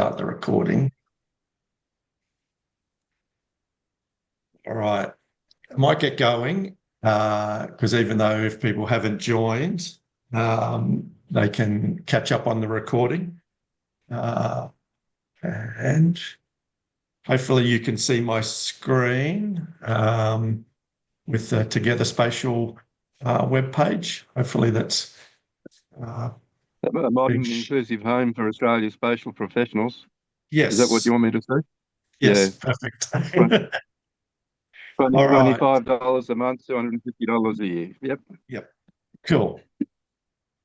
start the recording. All right. I might get going because even though if people haven't joined, they can catch up on the recording. And hopefully you can see my screen with the Together Spatial webpage. Hopefully that's A modern inclusive home for Australia's spatial professionals. yes. Is that what you want me to say? Yes, Yeah. perfect. All right. $25 a month, $250 a year. Yep. Yep. Cool.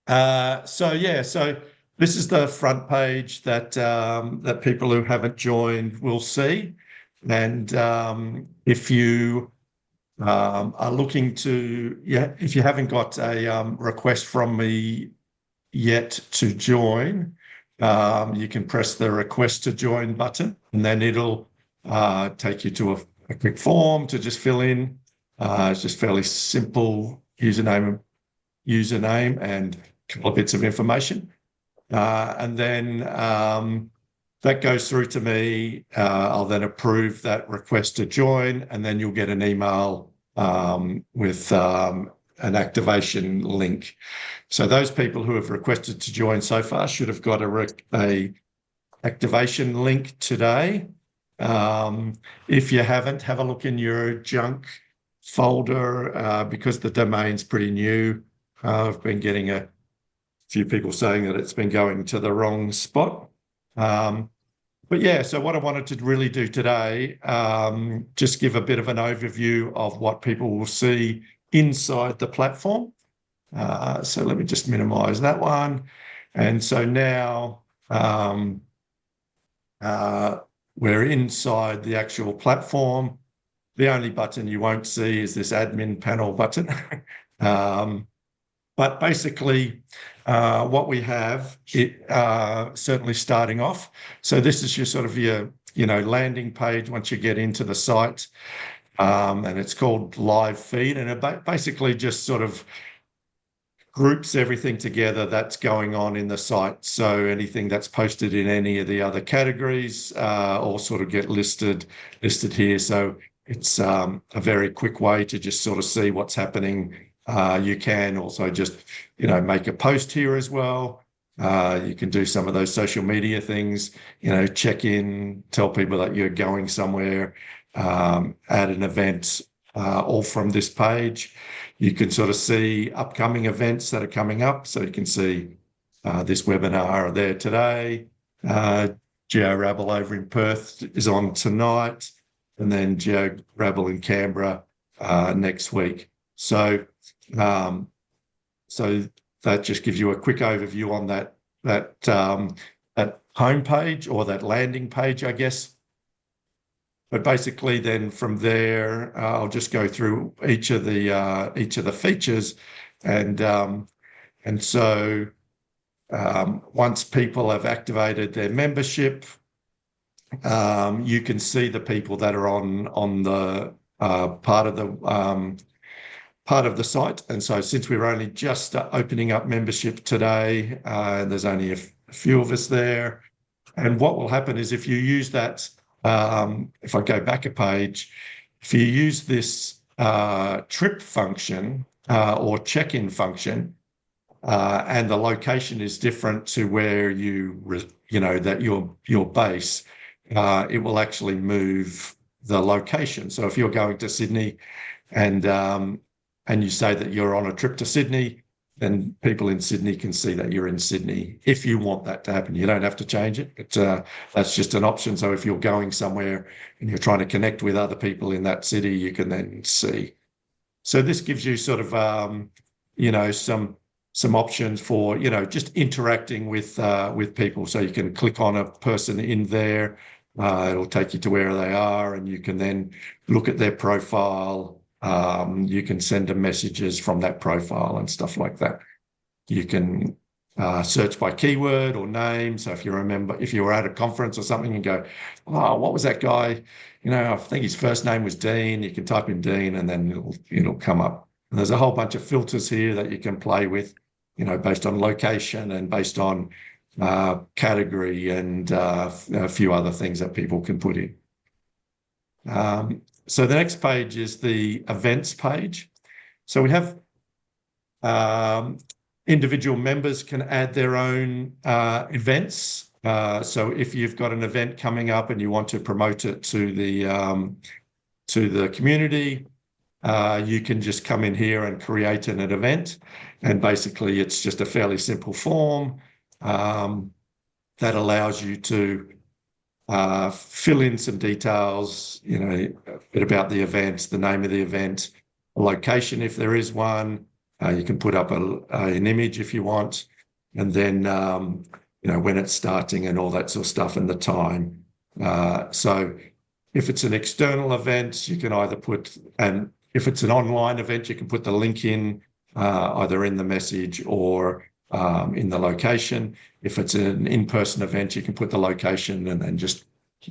So this is the front page that that people who haven't joined will see, and if you are looking to, if you haven't got a request from me yet to join, you can press the request to join button, and then it'll take you to a quick form to just fill in. It's just fairly simple username and a couple of bits of information. And then that goes through to me. I'll then approve that request to join, and then you'll get an email with an activation link. So those people who have requested to join so far should have got a activation link today. If you haven't, have a look in your junk folder because the domain's pretty new. I've been getting a few people saying that it's been going to the wrong spot. But yeah, so what I wanted to really do today, just give a bit of an overview of what people will see inside the platform. So let me just minimize that one. And so now we're inside the actual platform. The only button you won't see is this admin panel button. But basically, what we have, certainly starting off. So this is your sort of your, landing page once you get into the site, and it's called Live Feed, and it basically just sort of groups everything together that's going on in the site. So anything that's posted in any of the other categories, all sort of get listed here. So it's a very quick way to just sort of see what's happening. You can also just, make a post here as well. You can do some of those social media things, check in, tell people that you're going somewhere, add an event, all from this page. You can sort of see upcoming events that are coming up. So you can see this webinar there today. GeoRabble over in Perth is on tonight, and then GeoRabble in Canberra next week. So that just gives you a quick overview on that homepage or that landing page, I guess. But basically, then from there, I'll just go through each of the features, and so once people have activated their membership, you can see the people that are on the part of the site. And so since we're only just opening up membership today, there's only a few of us there. And what will happen is if you use that, if I go back a page, if you use this trip function or check-in function, and the location is different to where that your base, it will actually move the location. So if you're going to Sydney and you say that you're on a trip to Sydney, then people in Sydney can see that you're in Sydney if you want that to happen. You don't have to change it, but that's just an option. So if you're going somewhere and you're trying to connect with other people in that city, you can then see. So this gives you sort of, some options for, just interacting with people. So you can click on a person in there. It'll take you to where they are, and you can then look at their profile. You can send them messages from that profile and stuff like that. You can search by keyword or name. So if you were at a conference or something and go, oh, what was that guy? I think his first name was Dean. You can type in Dean and then it'll come up. And there's a whole bunch of filters here that you can play with, based on location and based on category, and a few other things that people can put in. So the next page is the events page. So we have individual members can add their own events. So if you've got an event coming up and you want to promote it to the community, you can just come in here and create an event. And basically, it's just a fairly simple form that allows you to fill in some details, a bit about the event, the name of the event, a location if there is one. You can put up an image if you want, and then when it's starting and all that sort of stuff, and the time. So if it's an external event, you can either put, and if it's an online event, you can put the link in either in the message or in the location. If it's an in-person event, you can put the location and then just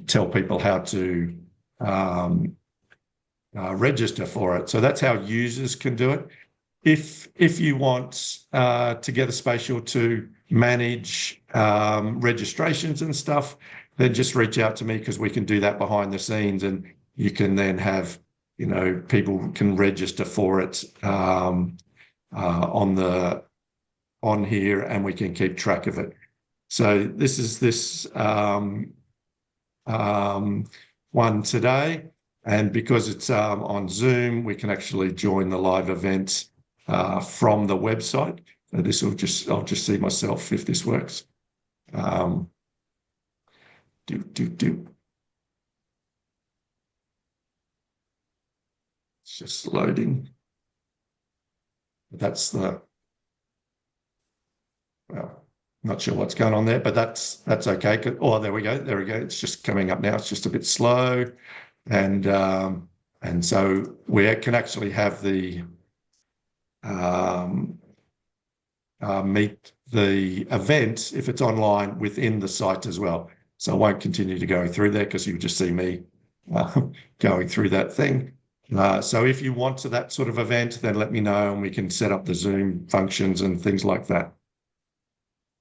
tell people how to register for it. So that's how users can do it. If you want Together Spatial to manage registrations and stuff, then just reach out to me, because we can do that behind the scenes, and you can then have, people can register for it on here, and we can keep track of it. So this is this one today, and because it's on Zoom, we can actually join the live event from the website. So I'll just see myself if this works. It's just loading. That's well, not sure what's going on there, but that's okay. Oh, there we go. There we go. It's just coming up now. It's just a bit slow. And so we can actually have the meet the event if it's online within the site as well. So I won't continue to go through there, because you'll just see me going through that thing. So if you want that sort of event, then let me know, and we can set up the Zoom functions and things like that.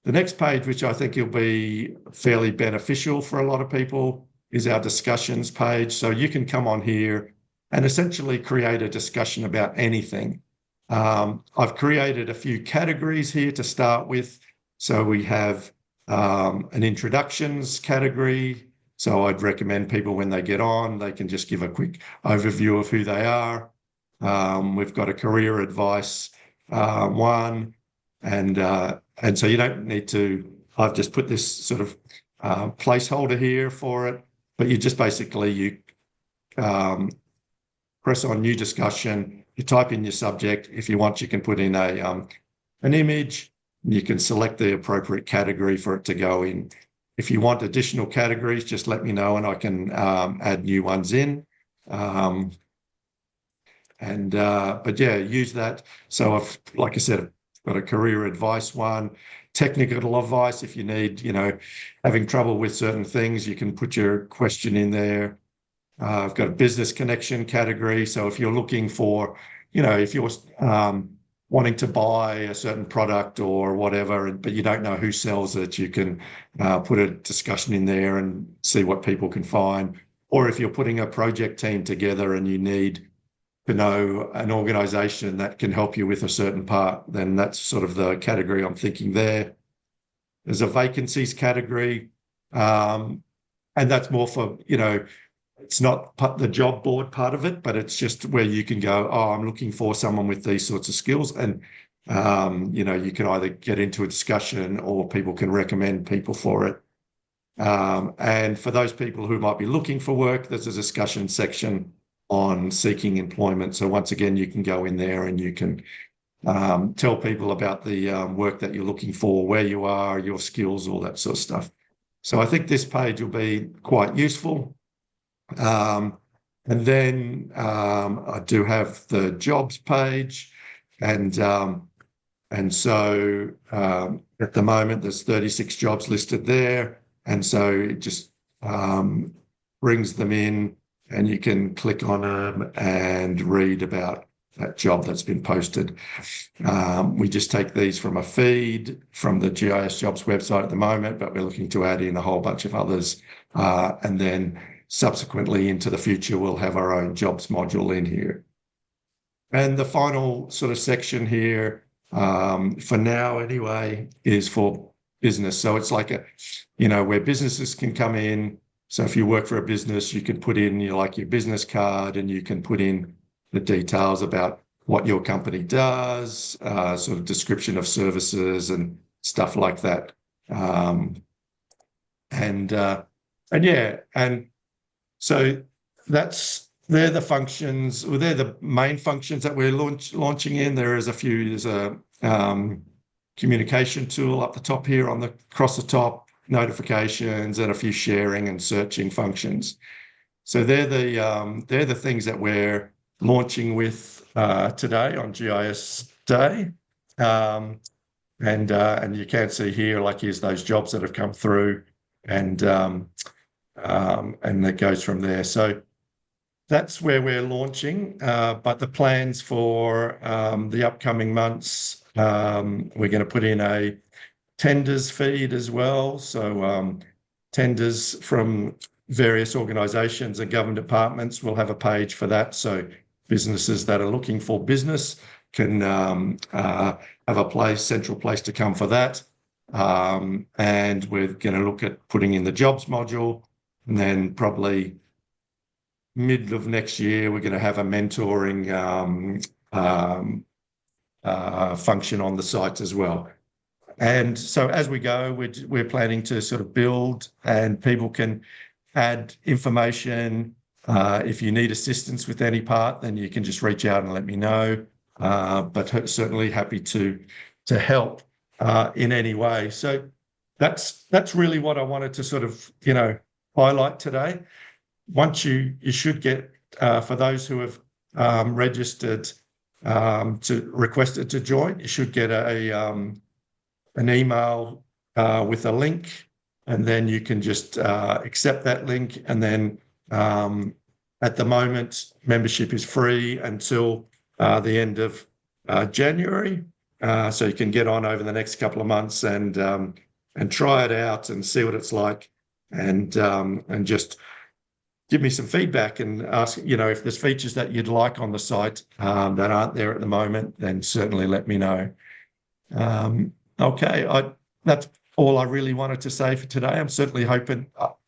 The next page, which I think will be fairly beneficial for a lot of people, is our discussions page. So you can come on here and essentially create a discussion about anything. I've created a few categories here to start with. So we have an introductions category. So I'd recommend people, when they get on, they can just give a quick overview of who they are. We've got a career advice one, and so you don't need to, I've just put this sort of placeholder here for it, but you just basically, press on new discussion, you type in your subject. If you want, you can put in an image, and you can select the appropriate category for it to go in. If you want additional categories, just let me know, and I can add new ones in. But yeah, use that. So like I said, I've got a career advice one, technical advice. If you need, having trouble with certain things, you can put your question in there. I've got a business connection category. So if you're looking for, if you're wanting to buy a certain product or whatever, but you don't know who sells it, you can put a discussion in there and see what people can find. Or if you're putting a project team together and you need to know an organization that can help you with a certain part, then that's sort of the category I'm thinking there. There's a vacancies category, and that's more for, it's not the job board part of it, but it's just where you can go, oh, I'm looking for someone with these sorts of skills. And, you can either get into a discussion or people can recommend people for it. And for those people who might be looking for work, there's a discussion section on seeking employment. So once again, you can go in there and you can tell people about the work that you're looking for, where you are, your skills, all that sort of stuff. So I think this page will be quite useful. And then I do have the jobs page, and so at the moment there's 36 jobs listed there, and so it just brings them in, and you can click on them and read about job that's been posted. We just take these from a feed from the GIS jobs website at the moment, but we're looking to add in a whole bunch of others. And then subsequently into the future, we'll have our own jobs module in here. And the final sort of section here, for now anyway, is for business. So it's like where businesses can come in. So if you work for a business, you can put in your business card, and you can put in the details about what your company does, sort of description of services and stuff like that. And so they're the functions, or they're the main functions that we're launching in. There's a communication tool up the top here across the top, notifications, and a few sharing and searching functions. So they're the things that we're launching with today on GIS Day. And you can see here, here's those jobs that have come through, and that goes from there. So that's where we're launching. But the plans for the upcoming months, we're going to put in a tenders feed as well. So tenders from various organisations and government departments will have a page for that. So businesses that are looking for business can have a central place to come for that. And we're going to look at putting in the jobs module, and then probably mid of next year, we're going to have a mentoring function on the site as well. And so as we go, we're planning to sort of build, and people can add information. If you need assistance with any part, then you can just reach out and let me know. But certainly happy to help in any way. So that's really what I wanted to sort of highlight today. Once you should get, for those who have registered requested to join, you should get an email with a link, and then you can just accept that link. And then at the moment, membership is free until the end of January. So you can get on over the next couple of months and try it out and see what it's like, and just give me some feedback and ask, if there's features that you'd like on the site that aren't there at the moment, then certainly let me know. Okay, that's all I really wanted to say for today. I'm certainly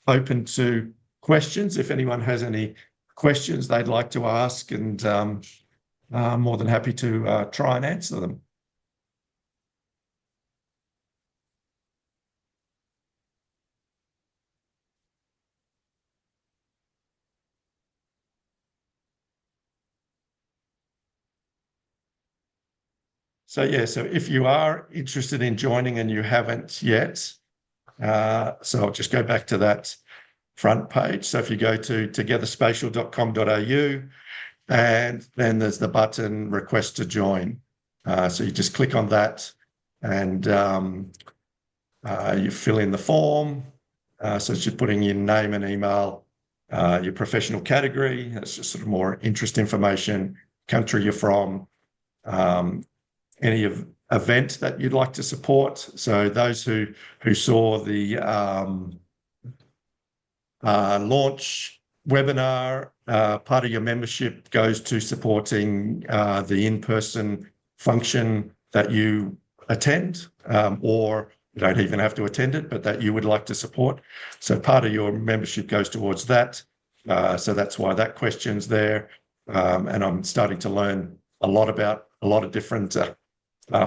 open to questions. If anyone has any questions they'd like to ask, and I'm more than happy to try and answer them. So if you are interested in joining and you haven't yet, so I'll just go back to that front page. So if you go to togetherspatial.com.au, and then there's the button request to join. So you just click on that, and you fill in the form. So it's just putting in name and email, your professional category. That's just sort of more interest information, country you're from, any event that you'd like to support. So those who saw the launch webinar, part of your membership goes to supporting the in-person function that you attend, or you don't even have to attend it, but that you would like to support. So part of your membership goes towards that. So that's why that question's there. And I'm starting to learn a lot about a lot of different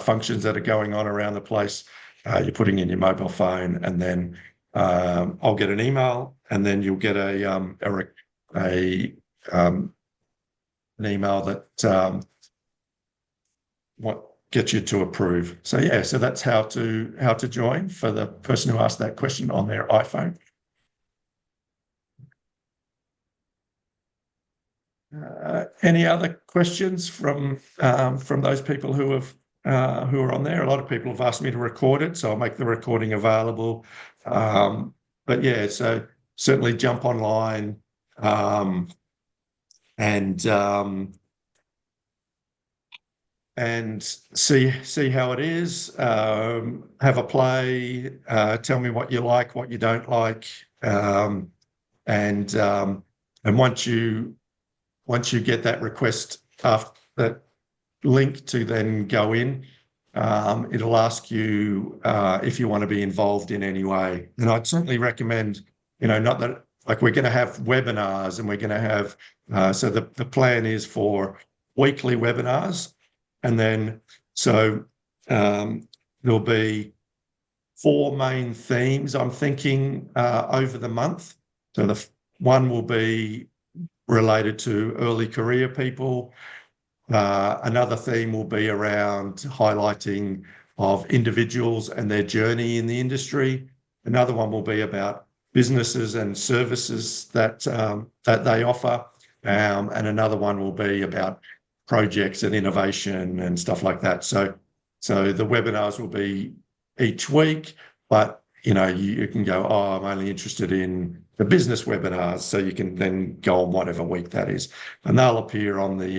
functions that are going on around the place. You're putting in your mobile phone, and then I'll get an email, and then you'll get an email that what gets you to approve. So so that's how to join for the person who asked that question on their iPhone. Any other questions from those people who are on there? A lot of people have asked me to record it, so I'll make the recording available. But so certainly jump online, and and see how it is. Have a play. Tell me what you like, what you don't like, and once you get that request after that link to then go in, it'll ask you if you want to be involved in any way. And I'd certainly recommend, not that like we're going to have webinars and we're going to have, so the plan is for weekly webinars. And then, so there'll be 4 main themes, I'm thinking, over the month. So one will be related to early career people. Another theme will be around highlighting of individuals and their journey in the industry. Another one will be about businesses and services that they offer. And another one will be about projects and innovation and stuff like that. So the webinars will be each week, but you can go, oh, I'm only interested in the business webinars. So you can then go on whatever week that is. And they'll appear on the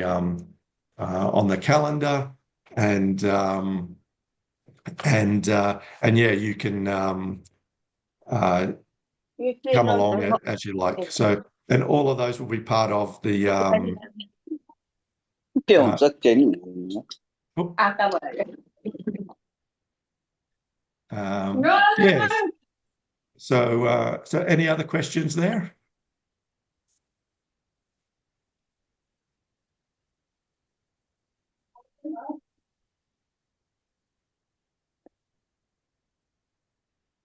calendar, and yeah, you can come along as you like. So, and all of those will be part of the yes. So any other questions there?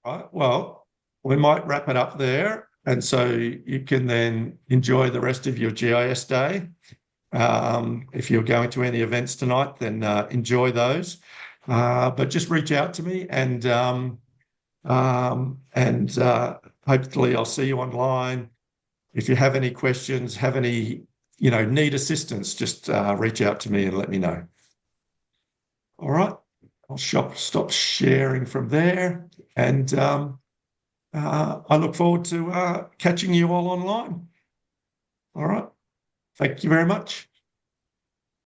Right. Well, we might wrap it up there. And so you can then enjoy the rest of your GIS day. If you're going to any events tonight, then enjoy those. But just reach out to me, and hopefully I'll see you online. If you have any questions, have any, need assistance, just reach out to me and let me know. All right. I'll stop sharing from there, and I look forward to catching you all online. All right. Thank you very much.